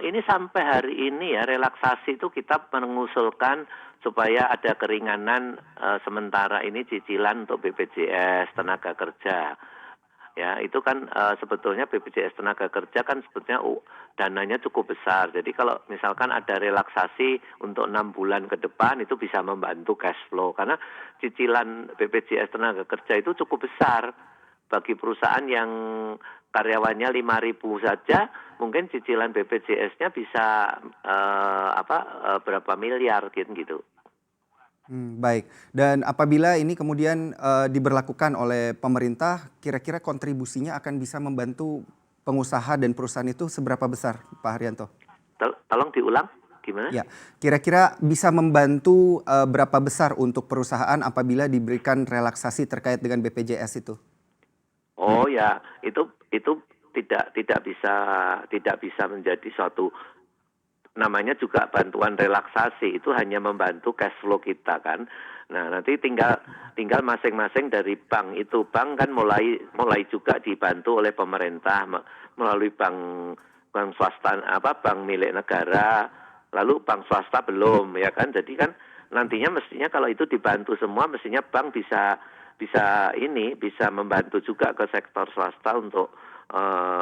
Ini sampai hari ini ya relaksasi itu kita mengusulkan supaya ada keringanan, sementara ini cicilan untuk BPJS tenaga kerja. Ya, itu kan, sebetulnya BPJS tenaga kerja kan sebetulnya dananya cukup besar. Jadi kalau misalkan ada relaksasi untuk 6 bulan ke depan itu bisa membantu cash flow. Karena cicilan BPJS tenaga kerja itu cukup besar. Bagi perusahaan yang karyawannya 5.000 saja, mungkin cicilan BPJS-nya bisa, berapa miliar gitu. Baik. Dan apabila ini kemudian, diberlakukan oleh pemerintah, kira-kira kontribusinya akan bisa membantu pengusaha dan perusahaan itu seberapa besar, Pak Haryanto? Tolong diulang, gimana? Ya, kira-kira bisa membantu, berapa besar untuk perusahaan apabila diberikan relaksasi terkait dengan BPJS itu? Oh ya, itu tidak bisa menjadi suatu, namanya juga bantuan relaksasi, itu hanya membantu cash flow kita kan. Nah, nanti tinggal masing-masing dari bank itu. Bank kan mulai juga dibantu oleh pemerintah melalui bank swasta, bank milik negara, lalu bank swasta belum ya kan. Jadi kan nantinya mestinya kalau itu dibantu semua, mestinya bank bisa membantu juga ke sektor swasta untuk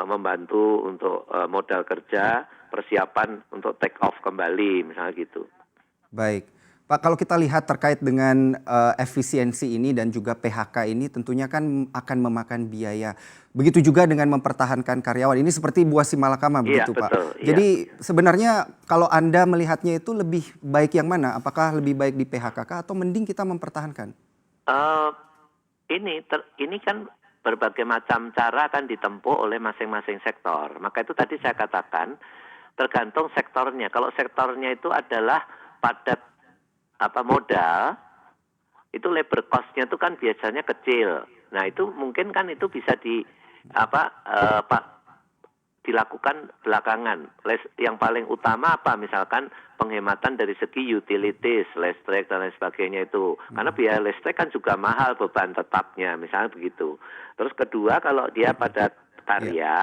membantu untuk modal kerja, persiapan untuk take off kembali misalnya gitu. Baik. Pak, kalau kita lihat terkait dengan, efisiensi ini dan juga PHK ini tentunya kan akan memakan biaya. Begitu juga dengan mempertahankan karyawan, ini seperti buah si malakama Iya begitu, Pak. betul, iya. Jadi sebenarnya kalau Anda melihatnya itu lebih baik yang mana? Apakah lebih baik di PHK kah atau mending kita mempertahankan? Eee, ini kan berbagai macam cara akan ditempuh oleh masing-masing sektor. Maka itu tadi saya katakan tergantung sektornya. Kalau sektornya itu adalah padat modal, itu labor cost-nya itu kan biasanya kecil. Nah, itu mungkin kan itu bisa dilakukan belakangan. Yang paling utama apa? Misalkan penghematan dari segi utilities, listrik dan lain sebagainya itu. Karena biaya listrik kan juga mahal beban tetapnya, misalnya begitu. Terus kedua, kalau dia pada Iya. karya,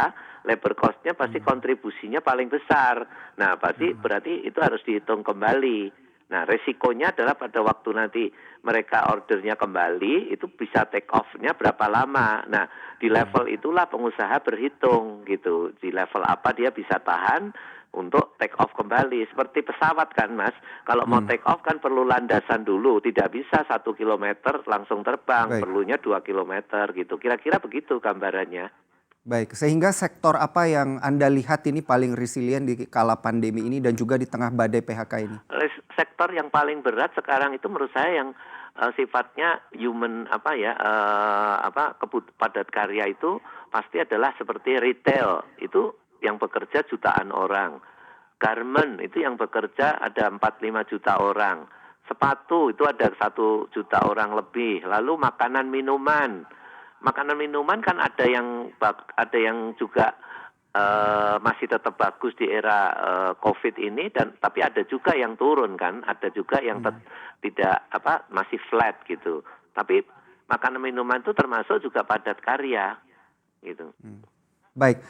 labor cost-nya pasti kontribusinya paling besar. Nah, berarti itu harus dihitung kembali. Nah, resikonya adalah pada waktu nanti mereka ordernya kembali, itu bisa take off-nya berapa lama. Nah, di level itulah pengusaha berhitung gitu. Di level apa dia bisa tahan untuk take off kembali. Seperti pesawat kan, Mas. Kalau mau Mmm, take off kan perlu landasan dulu. Tidak bisa 1 kilometer langsung terbang. baik. Perlunya 2 kilometer gitu. Kira-kira begitu gambarannya. Baik, sehingga sektor apa yang Anda lihat ini paling resilient di kala pandemi ini dan juga di tengah badai PHK ini? Sektor yang paling berat sekarang itu menurut saya yang sifatnya human padat karya itu pasti adalah seperti retail, itu yang bekerja jutaan orang. Garment itu yang bekerja ada 45 juta orang. Sepatu itu ada 1 juta orang lebih. Lalu makanan minuman. Makanan minuman kan ada yang juga masih tetap bagus di era COVID ini, dan tapi ada juga yang turun kan, ada juga yang tidak masih flat gitu. Tapi makanan minuman itu termasuk juga padat karya gitu. Baik.